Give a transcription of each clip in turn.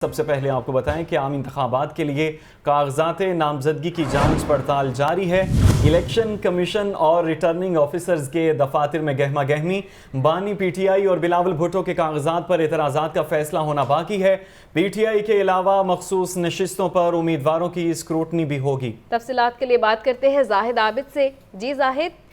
سب سے پہلے آپ کو بتائیں کہ عام انتخابات کے لیے کاغذات نامزدگی کی جانچ پڑتال جاری ہے۔ الیکشن کمیشن اور ریٹرننگ آفیسرز کے دفاتر میں گہما گہمی، بانی پی ٹی آئی اور بلاول بھٹو کے کاغذات پر اعتراضات کا فیصلہ ہونا باقی ہے۔ پی ٹی آئی کے علاوہ مخصوص نشستوں پر امیدواروں کی اسکروٹنی بھی ہوگی۔ تفصیلات کے لیے بات کرتے ہیں زاہد عابد سے۔ جی زاہد۔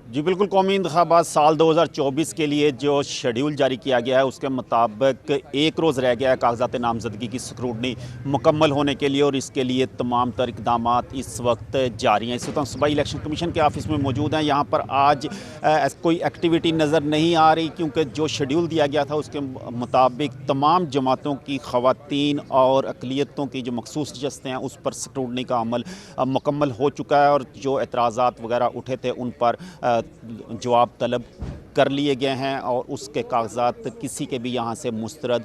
جی بالکل، قومی انتخابات سال 2024 کے لیے جو شیڈیول جاری کیا گیا ہے اس کے مطابق ایک روز رہ گیا ہے کاغذات نامزدگی کی اسکروٹنی مکمل ہونے کے لیے، اور اس کے لیے تمام تر اقدامات اس وقت جاری ہیں۔ اس وقت ہم صوبائی الیکشن کمیشن کے آفس میں موجود ہیں۔ یہاں پر آج کوئی ایکٹیویٹی نظر نہیں آ رہی، کیونکہ جو شیڈیول دیا گیا تھا اس کے مطابق تمام جماعتوں کی خواتین اور اقلیتوں کی جو مخصوص نشستیں ہیں اس پر اسکروٹنی کا عمل مکمل ہو چکا ہے، اور جو اعتراضات وغیرہ اٹھے تھے ان پر جواب طلب کر لیے گئے ہیں، اور اس کے کاغذات کسی کے بھی یہاں سے مسترد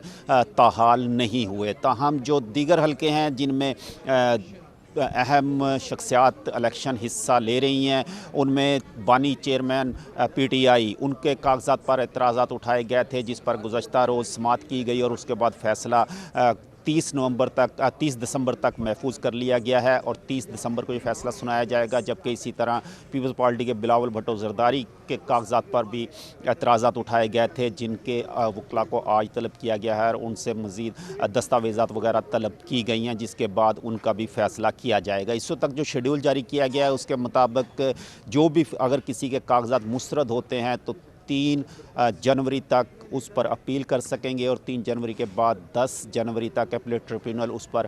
تاحال نہیں ہوئے۔ تاہم جو دیگر حلقے ہیں جن میں اہم شخصیات الیکشن حصہ لے رہی ہیں، ان میں بانی چیئرمین پی ٹی آئی، ان کے کاغذات پر اعتراضات اٹھائے گئے تھے، جس پر گزشتہ روز سماعت کی گئی، اور اس کے بعد فیصلہ 30 دسمبر تک محفوظ کر لیا گیا ہے، اور 30 دسمبر کو یہ فیصلہ سنایا جائے گا۔ جبکہ اسی طرح پیپلز پارٹی کے بلاول بھٹو زرداری کے کاغذات پر بھی اعتراضات اٹھائے گئے تھے، جن کے وکلاء کو آج طلب کیا گیا ہے، اور ان سے مزید دستاویزات وغیرہ طلب کی گئی ہیں، جس کے بعد ان کا بھی فیصلہ کیا جائے گا۔ اس وقت تک جو شیڈیول جاری کیا گیا ہے اس کے مطابق جو بھی اگر کسی کے کاغذات مسترد ہوتے ہیں تو 3 جنوری تک اس پر اپیل کر سکیں گے، اور 3 جنوری کے بعد 10 جنوری تک اپیلیٹ ٹریبیونل اس پر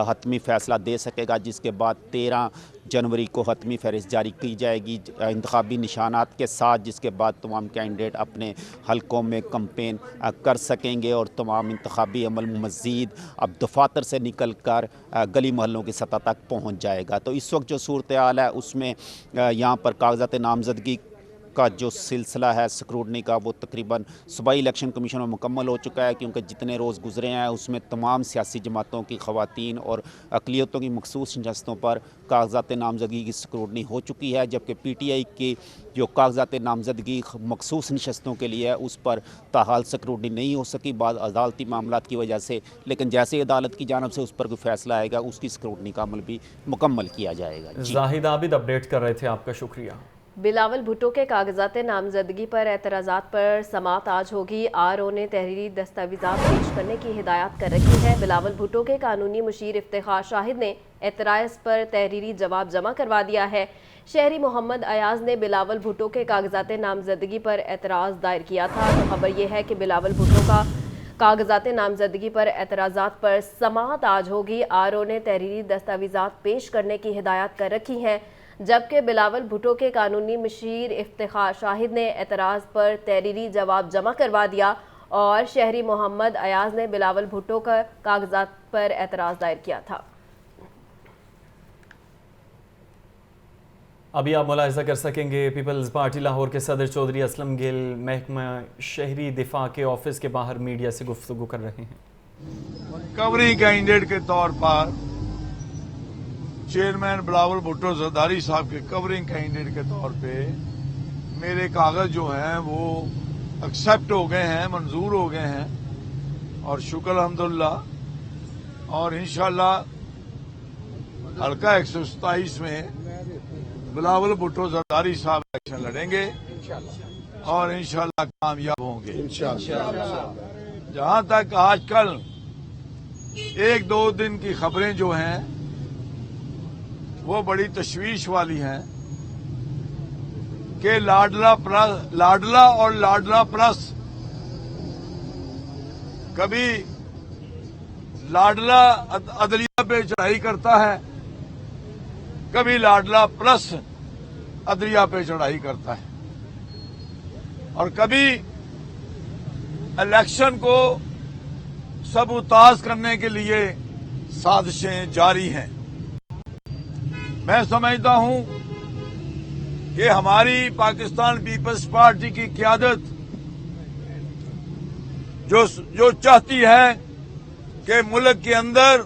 حتمی فیصلہ دے سکے گا، جس کے بعد 13 جنوری کو حتمی فہرست جاری کی جائے گی انتخابی نشانات کے ساتھ، جس کے بعد تمام کینڈیڈیٹ اپنے حلقوں میں کمپین کر سکیں گے، اور تمام انتخابی عمل مزید اب دفاتر سے نکل کر گلی محلوں کی سطح تک پہنچ جائے گا۔ تو اس وقت جو صورتحال ہے اس میں یہاں پر کاغذات نامزدگی کا جو سلسلہ ہے اسکروٹنی کا، وہ تقریباً صوبائی الیکشن کمیشن میں مکمل ہو چکا ہے، کیونکہ جتنے روز گزرے ہیں اس میں تمام سیاسی جماعتوں کی خواتین اور اقلیتوں کی مخصوص نشستوں پر کاغذات نامزدگی کی اسکروٹنی ہو چکی ہے۔ جبکہ پی ٹی آئی کی جو کاغذات نامزدگی مخصوص نشستوں کے لیے ہے اس پر تاحال اسکروٹنی نہیں ہو سکی بعض عدالتی معاملات کی وجہ سے، لیکن جیسے عدالت کی جانب سے اس پر کوئی فیصلہ آئے گا اس کی اسکروٹنی کا عمل بھی مکمل کیا جائے گا۔ زاہد عابد اپڈیٹ کر رہے تھے، آپ کا شکریہ۔ بلاول بھٹو کے کاغذات نامزدگی پر اعتراضات پر سماعت آج ہوگی۔ آر او نے تحریری دستاویزات پیش کرنے کی ہدایت کر رکھی ہے۔ بلاول بھٹو کے قانونی مشیر افتخار شاہد نے اعتراض پر تحریری جواب جمع کروا دیا ہے۔ شہری محمد ایاز نے بلاول بھٹو کے کاغذات نامزدگی پر اعتراض دائر کیا تھا۔ تو خبر یہ ہے کہ بلاول بھٹو کا کاغذات نامزدگی پر اعتراضات پر سماعت آج ہوگی۔ آر او نے تحریری دستاویزات پیش کرنے کی ہدایت کر رکھی ہے، جبکہ بلاول بھٹو کے قانونی مشیر افتخار شاہد نے اعتراض پر تحریری جواب جمع کروا دیا، اور شہری محمد ایاز نے بلاول بھٹو کا کاغذات پر اعتراض دائر کیا تھا۔ ابھی آپ ملاحظہ کر سکیں گے پیپلز پارٹی لاہور کے صدر چودھری اسلم گل محکمہ شہری دفاع کے آفس کے باہر میڈیا سے گفتگو کر رہے ہیں۔ کورنگ کینڈیڈیٹ کے طور پر چیئرمین بلاول بھٹو زرداری صاحب کے کورنگ کینڈیڈیٹ کے طور پہ میرے کاغذ جو ہیں وہ ایکسیپٹ ہو گئے ہیں، منظور ہو گئے ہیں، اور شکر الحمدللہ، اور انشاءاللہ حلقہ 127 میں بلاول بھٹو زرداری صاحب الیکشن لڑیں گے اور انشاءاللہ کامیاب ہوں گے۔ جہاں تک آج کل 1-2 دن کی خبریں جو ہیں وہ بڑی تشویش والی ہیں کہ لاڈلا اور لاڈلا پلس، کبھی لاڈلا عدلیہ پہ چڑھائی کرتا ہے، کبھی لاڈلا پلس عدلیہ پہ چڑھائی کرتا ہے، اور کبھی الیکشن کو سبوتاژ کرنے کے لیے سازشیں جاری ہیں۔ میں سمجھتا ہوں کہ ہماری پاکستان پیپلز پارٹی کی قیادت جو چاہتی ہے کہ ملک کے اندر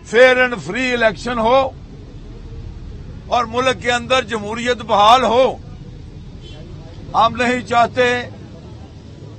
فیئر اینڈ فری الیکشن ہو اور ملک کے اندر جمہوریت بحال ہو، ہم نہیں چاہتے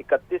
31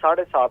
7.5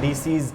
DCs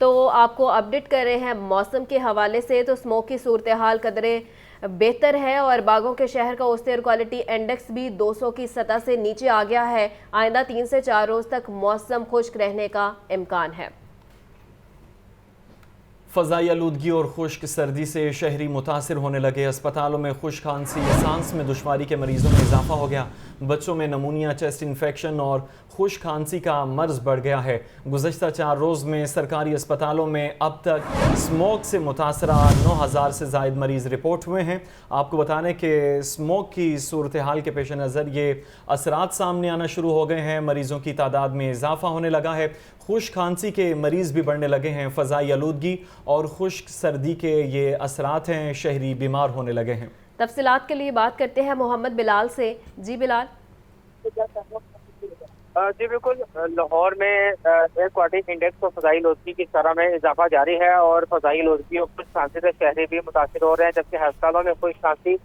تو آپ کو اپڈیٹ کر رہے ہیں موسم کے حوالے سے. تو اسموک کی صورتحال قدرے بہتر ہے اور باغوں کے شہر کا اوسط ایئر کوالٹی انڈیکس بھی 200 کی سطح سے نیچے آ گیا ہے. آئندہ 3 سے 4 روز تک موسم خشک رہنے کا امکان ہے. فضائی آلودگی اور خشک سردی سے شہری متاثر ہونے لگے. اسپتالوں میں خشک کھانسی، سانس میں دشواری کے مریضوں میں اضافہ ہو گیا. بچوں میں نمونیا، چیسٹ انفیکشن اور خشک کھانسی کا مرض بڑھ گیا ہے. گزشتہ 4 روز میں سرکاری اسپتالوں میں اب تک اسموک سے متاثرہ 9000 سے زائد مریض رپورٹ ہوئے ہیں. آپ کو بتا دیں کہ اسموک کی صورتحال کے پیش نظر یہ اثرات سامنے آنا شروع ہو گئے ہیں. مریضوں کی تعداد میں اضافہ ہونے لگا ہے. خشک کھانسی کے مریض بھی بڑھنے لگے ہیں. فضائی آلودگی اور خشک سردی کے یہ اثرات ہیں، شہری بیمار ہونے لگے ہیں. تفصیلات کے لیے بات کرتے ہیں محمد بلال سے. جی بلال. جی بالکل، لاہور میں ایئر کوالٹی انڈیکس اور فضائی آلودگی کی شرح میں اضافہ جاری ہے اور فضائی آلودگی اور خشک کھانسی سے شہری بھی متاثر ہو رہے ہیں، جبکہ ہسپتالوں میں خشک کھانسی،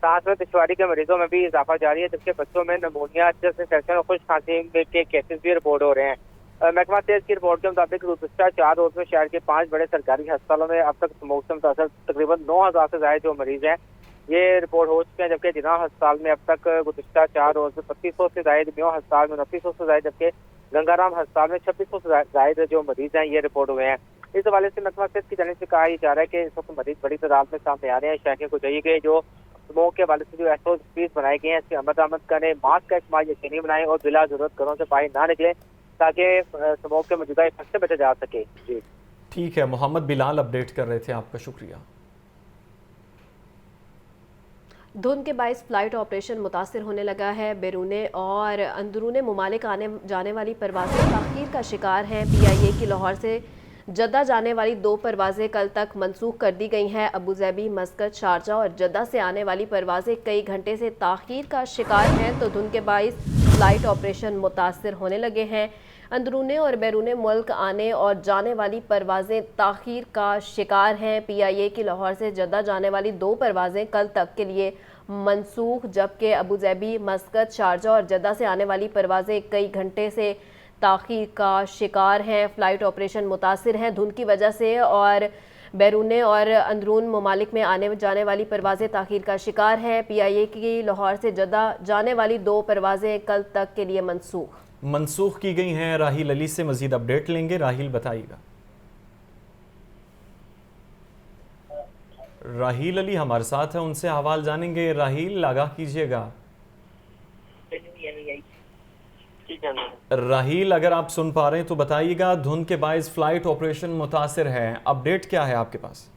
سانس میں دشواری کے مریضوں میں بھی اضافہ جاری ہے، جبکہ بچوں میں نمونیا، چیسٹ انفیکشن اور خشک کھانسی کے کیسز بھی رپورٹ ہو رہے ہیں. محکمہ صحت کی رپورٹ کے مطابق گزشتہ 4 روز میں شہر کے 5 بڑے سرکاری ہسپتالوں میں اب تک اسموک سے متاثر تقریباً 9000 سے زائد جو مریض ہیں یہ رپورٹ ہو چکے ہیں، جبکہ جناح ہسپتال میں اب تک گزشتہ 4 روز میں 2500 سے زائد، میو ہسپتال میں 2900 سے زائد، جبکہ گنگا رام ہسپتال میں 2600 سے زائد جو مریض ہیں یہ رپورٹ ہوئے ہیں. اس حوالے سے محکمہ صحت کی جانب سے کہا جا رہا ہے کہ اس وقت مریض بڑی تعداد میں سامنے آ رہے ہیں. شہریوں کو چاہیے کہ جو اسموک کے حوالے سے جو SOPs بنائے گئے ہیں اس کی عمل درآمد کریں، ماسک کا استعمال یقینی بنائیں اور بلا ضرورت گھروں سے باہر نہ نکلیں تاکہ اسموک کے موجودہ افیکٹ سے بچا جا سکے. جی ٹھیک ہے، محمد بلال اپڈیٹ کر رہے تھے، آپ کا شکریہ. دھند کے باعث فلائٹ آپریشن متاثر ہونے لگا ہے. بیرون اور اندرون ممالک آنے جانے والی پروازیں تاخیر کا شکار ہیں. PIA کی لاہور سے جدہ جانے والی 2 پروازیں کل تک منسوخ کر دی گئی ہیں. ابوظہبی، مسقط، شارجہ اور جدہ سے آنے والی پروازیں کئی گھنٹے سے تاخیر کا شکار ہیں. تو دھند کے باعث فلائٹ آپریشن متاثر ہونے لگے ہیں. اندرون اور بیرون ملک آنے اور جانے والی پروازیں تاخیر کا شکار ہیں. PIA کی لاہور سے جدہ جانے والی 2 پروازیں کل تک کے لیے منسوخ، جبکہ ابوظہبی، مسقط، شارجہ اور جدہ سے آنے والی پروازیں کئی گھنٹے سے تاخیر کا شکار ہیں. فلائٹ آپریشن متاثر ہیں دھند کی وجہ سے اور بیرون اور اندرون ممالک میں آنے جانے والی پروازیں تاخیر کا شکار ہیں. PIA کی لاہور سے جدہ جانے والی 2 پروازیں کل تک کے لیے منسوخ کی گئی ہیں. راہیل علی سے مزید اپڈیٹ لیں گے. راہیل بتائیے گا. راہیل علی ہمارے ساتھ ہیں، ان سے احوال جانیں گے. راہیل آگاہ کیجیے گا. راہیل اگر آپ سن پا رہے ہیں تو بتائیے گا. دھند کے باعث فلائٹ آپریشن متاثر ہے، اپڈیٹ کیا ہے آپ کے پاس؟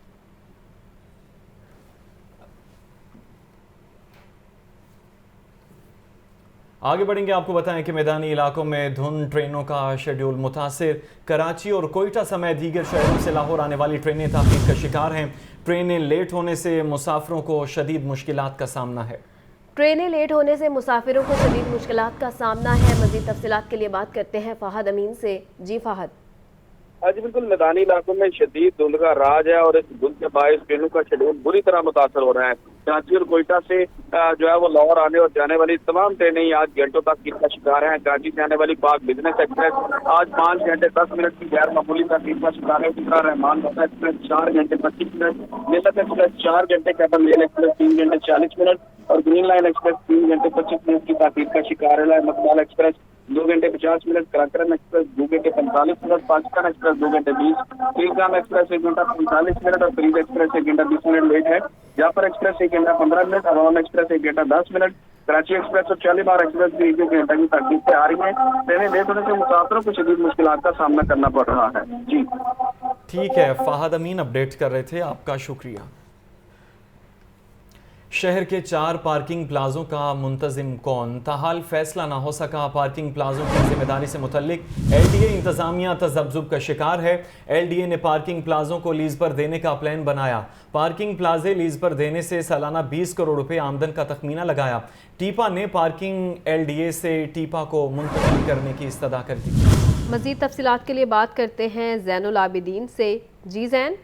آگے بڑھیں گے. آپ کو بتائیں کہ میدانی علاقوں میں دھند، ٹرینوں کا شیڈیول متاثر. کراچی اور کوئٹہ سمیت دیگر شہروں سے لاہور آنے والی ٹرینیں تاخیر کا شکار ہیں. ٹرینیں لیٹ ہونے سے مسافروں کو شدید مشکلات کا سامنا ہے. ٹرینیں لیٹ ہونے سے مسافروں کو شدید مشکلات کا سامنا ہے. مزید تفصیلات کے لیے بات کرتے ہیں فہد امین سے. جی فہد. جی بالکل، میدانی علاقوں میں شدید دھند کا راج ہے اور اس دھند کے باعث ٹرینوں کا شیڈول بری طرح متاثر ہو رہا ہے. کراچی اور کوئٹہ سے جو ہے وہ لاہور آنے اور جانے والی تمام ٹرینیں آج گھنٹوں تک کا شکار ہیں. کراچی سے آنے والی پاک بزنس ایکسپریس آج 5 گھنٹے 10 منٹ کی غیر معمولی تاخیر کا شکار ہے. رحمان بابا ایکسپریس 4 گھنٹے 25 منٹ، ملت ایکسپریس 4 گھنٹے، کیٹل میل ایکسپریس 3 گھنٹے 40 منٹ اور گرین لائن ایکسپریس 3 گھنٹے 25 منٹ کی تاخیر کا شکار ہے. مقبال ایکسپریس 2 گھنٹے 50 منٹ، کراکرم ایکسپریس 2 گھنٹے 45 منٹ، پاکستان ایکسپریس 2 گھنٹے 20، ٹیلیگرام ایکسپریس 1 گھنٹہ 45 منٹ اور فریز ایکسپریس 1 گھنٹہ 20 منٹ لیٹ ہے. جعفر ایکسپریس 1 گھنٹہ 15 منٹ، عوام ایکسپریس 1 گھنٹہ 10 منٹ، کراچی ایکسپریس اور شالیمار ایکسپریس بھی 1 گھنٹہ کی تاخیر سے آ رہی ہیں. ٹرینیں لیٹ ہونے سے مسافروں کو شدید مشکلات کا سامنا کرنا پڑ رہا ہے. جی ٹھیک ہے، فہد امین اپڈیٹ کر رہے تھے، آپ کا شکریہ. شہر کے 4 پارکنگ پلازوں کا منتظم کون؟ تاحال فیصلہ نہ ہو سکا. پارکنگ پلازوں کی ذمہ داری سے متعلق LDA انتظامیہ تذبذب کا شکار ہے. LDA نے پارکنگ پلازوں کو لیز پر دینے کا پلان بنایا. پارکنگ پلازے لیز پر دینے سے سالانہ 20 کروڑ روپے آمدن کا تخمینہ لگایا. ٹیپا نے پارکنگ LDA سے ٹیپا کو منتقل کرنے کی استدعا کر دی. مزید تفصیلات کے لیے بات کرتے ہیں زین العابدین سے. جی زین.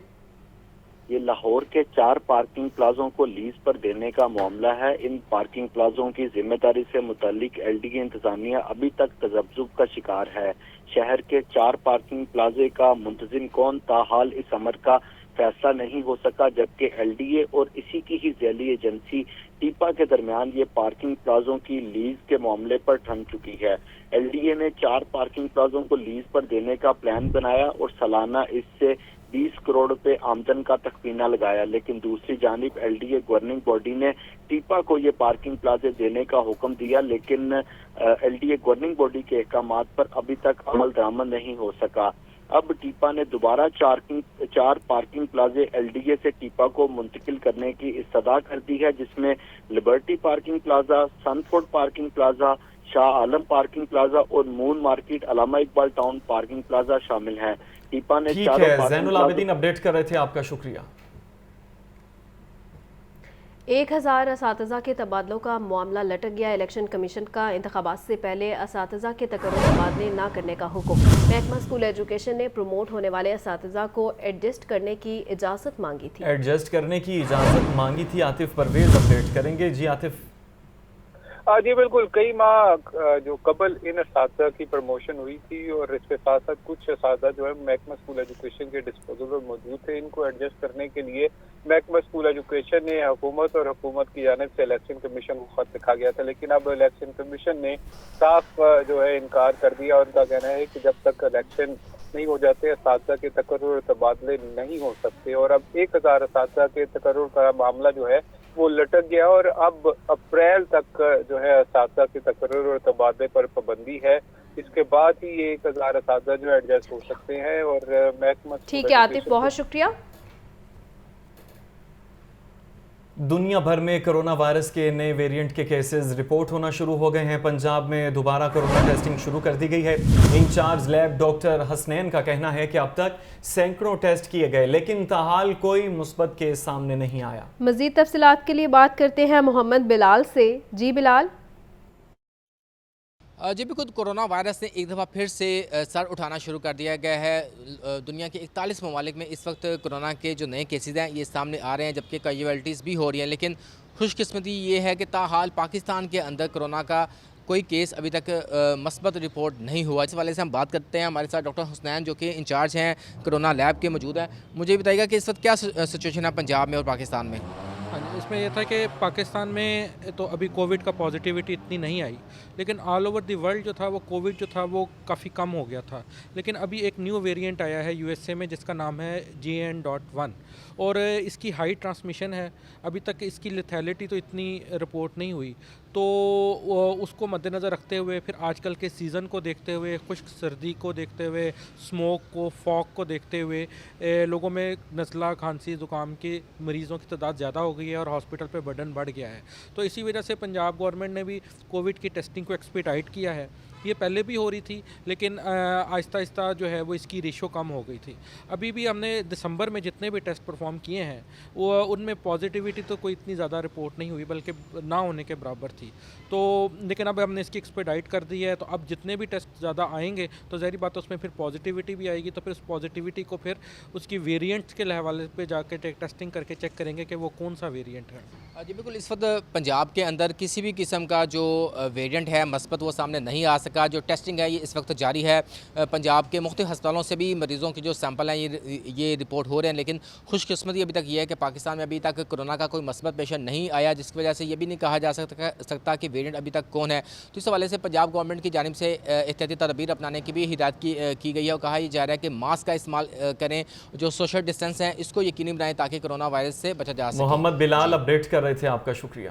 یہ لاہور کے 4 پارکنگ پلازوں کو لیز پر دینے کا معاملہ ہے۔ ان پارکنگ پلازوں کی ذمہ داری سے متعلق ایل ڈی اے انتظامیہ ابھی تک تذبذب کا شکار ہے۔ شہر کے 4 پارکنگ پلازے کا منتظم کون تاحال اس امر کا فیصلہ نہیں ہو سکا، جبکہ ایل ڈی اے اور اسی کی ہی ذیلی ایجنسی ٹیپا کے درمیان یہ پارکنگ پلازوں کی لیز کے معاملے پر ٹھن چکی ہے۔ ایل ڈی اے نے 4 پارکنگ پلازوں کو لیز پر دینے کا پلان بنایا اور سالانہ اس سے 20 کروڑ روپے آمدن کا تخمینہ لگایا، لیکن دوسری جانب L D A governing body نے ٹیپا کو یہ پارکنگ پلازے دینے کا حکم دیا، لیکن L D A governing body کے احکامات پر ابھی تک عمل درآمد نہیں ہو سکا۔ اب ٹیپا نے دوبارہ 4 پارکنگ پلازے ایل ڈی اے سے ٹیپا کو منتقل کرنے کی استدعا کر دی ہے، جس میں لبرٹی پارکنگ پلازا، سن Ford parking plaza, Shah Alam parking plaza اور مون مارکیٹ علامہ اقبال ٹاؤن پارکنگ پلازا شامل ہیں۔ ٹیپا نے ٹھیک ہے، زین العابدین اپڈیٹ کر رہے تھے، آپ کا شکریہ۔ 1000 اساتذہ کے تبادلوں کا معاملہ لٹک گیا۔ الیکشن کمیشن کا انتخابات سے پہلے اساتذہ کے تقرر تبادلے نہ کرنے کا حکم۔ محکمہ اسکول ایجوکیشن نے پروموٹ ہونے والے اساتذہ کو ایڈجسٹ کرنے کی اجازت مانگی تھی۔ عاطف پرویز اپڈیٹ کریں گے۔ جی عاطف۔ جی بالکل، کئی ماہ جو قبل ان اساتذہ کی پروموشن ہوئی تھی اور اس کے ساتھ ساتھ کچھ اساتذہ جو ہے محکمہ اسکول ایجوکیشن کے ڈسپوزل پر موجود تھے، ان کو ایڈجسٹ کرنے کے لیے محکمہ اسکول ایجوکیشن نے حکومت اور حکومت کی جانب سے الیکشن کمیشن کو خط لکھا گیا تھا، لیکن اب الیکشن کمیشن نے صاف جو ہے انکار کر دیا اور ان کا کہنا ہے کہ جب تک الیکشن نہیں ہو جاتے اساتذہ کے تقرر اور تبادلے نہیں ہو سکتے، اور اب 1000 اساتذہ کے تقرر کا معاملہ جو ہے وہ لٹک گیا اور اب اپریل تک جو ہے اساتذہ کے تقرر اور تبادلے پر پابندی ہے۔ اس کے بعد ہی یہ 1000 اساتذہ جو ایڈجسٹ ہو سکتے ہیں۔ اور محکمہ ٹھیک ہے عاطف، بہت شکریہ۔ دنیا بھر میں کرونا وائرس کے نئے ویرینٹ کے کیسز رپورٹ ہونا شروع ہو گئے ہیں۔ پنجاب میں دوبارہ کرونا ٹیسٹنگ شروع کر دی گئی ہے۔ انچارج لیب ڈاکٹر حسنین کا کہنا ہے کہ اب تک سینکڑوں ٹیسٹ کیے گئے، لیکن تاحال کوئی مثبت کیس سامنے نہیں آیا۔ مزید تفصیلات کے لیے بات کرتے ہیں محمد بلال سے۔ جی بلال۔ جی بالکل، کورونا وائرس نے ایک دفعہ پھر سے سر اٹھانا شروع کر دیا گیا ہے۔ دنیا کے 41 ممالک میں اس وقت کورونا کے جو نئے کیسز ہیں یہ سامنے آ رہے ہیں، جبکہ کیجویلٹیز بھی ہو رہی ہیں، لیکن خوش قسمتی یہ ہے کہ تاحال پاکستان کے اندر کورونا کا کوئی کیس ابھی تک مثبت رپورٹ نہیں ہوا۔ اس والے سے ہم بات کرتے ہیں، ہمارے ساتھ ڈاکٹر حسنین جو کہ انچارج ہیں کرونا لیب کے موجود ہیں۔ مجھے بتائیے گا کہ اس وقت کیا سچویشن ہے پنجاب میں اور پاکستان میں؟ ہاں جی، اس میں یہ تھا کہ پاکستان میں تو ابھی کووڈ کا پازیٹیوٹی اتنی نہیں آئی، لیکن آل اوور دی ورلڈ جو تھا وہ کووڈ جو تھا وہ کافی کم ہو گیا تھا، لیکن ابھی ایک نیو ویریئنٹ آیا ہے USA میں جس کا نام ہے GN.1 اور اس کی ہائی ٹرانسمیشن ہے۔ ابھی تک اس کی لیتھیلٹی تو اتنی رپورٹ نہیں ہوئی، تو اس کو مد نظر رکھتے ہوئے پھر آج کل کے سیزن کو دیکھتے ہوئے، خشک سردی کو دیکھتے ہوئے، اسموک کو، فاگ کو دیکھتے ہوئے لوگوں میں نزلہ، کھانسی، زکام کے مریضوں کی تعداد زیادہ ہو گئی ہے اور ہاسپٹل پہ برڈن بڑھ گیا ہے۔ تو اسی وجہ سے پنجاب گورنمنٹ نے بھی کووڈ کی ٹیسٹنگ کو ایکسپیڈائٹ کیا ہے۔ یہ پہلے بھی ہو رہی تھی، لیکن آہستہ آہستہ جو ہے وہ اس کی ریشو کم ہو گئی تھی۔ ابھی بھی ہم نے دسمبر میں جتنے بھی ٹیسٹ پرفارم کیے ہیں وہ ان میں پازیٹیوٹی تو کوئی اتنی زیادہ رپورٹ نہیں ہوئی، بلکہ نہ ہونے کے برابر تھی۔ تو لیکن اب ہم نے اس کی ایکسپیڈائٹ کر دی ہے، تو اب جتنے بھی ٹیسٹ زیادہ آئیں گے تو ظاہری بات ہے اس میں پھر پازیٹیوٹی بھی آئے گی، تو پھر اس پازیٹیوٹی کو پھر اس کی ویریئنٹس کے حوالے پہ جا کے ٹیسٹنگ کر کے چیک کریں گے کہ وہ کون سا ویریئنٹ ہے۔ جی بالکل، اس وقت پنجاب کے اندر کسی بھی قسم کا جو ویریئنٹ ہے مثبت وہ سامنے نہیں آ سکا۔ جو ٹیسٹنگ ہے یہ اس وقت جاری ہے۔ پنجاب کے مختلف ہسپتالوں سے بھی مریضوں کے جو سیمپل ہیں یہ رپورٹ ہو رہے ہیں، لیکن خوش قسمتی ابھی تک یہ ہے کہ پاکستان میں ابھی تک کورونا کا کوئی مثبت پیشنٹ نہیں آیا، جس کی وجہ سے یہ بھی نہیں کہا جا سکتا کہ ویریئنٹ ابھی تک کون ہے۔ تو اس حوالے سے پنجاب گورنمنٹ کی جانب سے احتیاطی تدابیر اپنانے کی بھی ہدایت کی گئی ہے اور کہا یہ جا رہا ہے کہ ماسک کا استعمال کریں، جو سوشل ڈسٹینس ہیں اس کو یقینی بنائیں تاکہ کورونا وائرس سے بچا جا سکے۔ محمد بلال اپڈیٹ کر رہے تھے، آپ کا شکریہ۔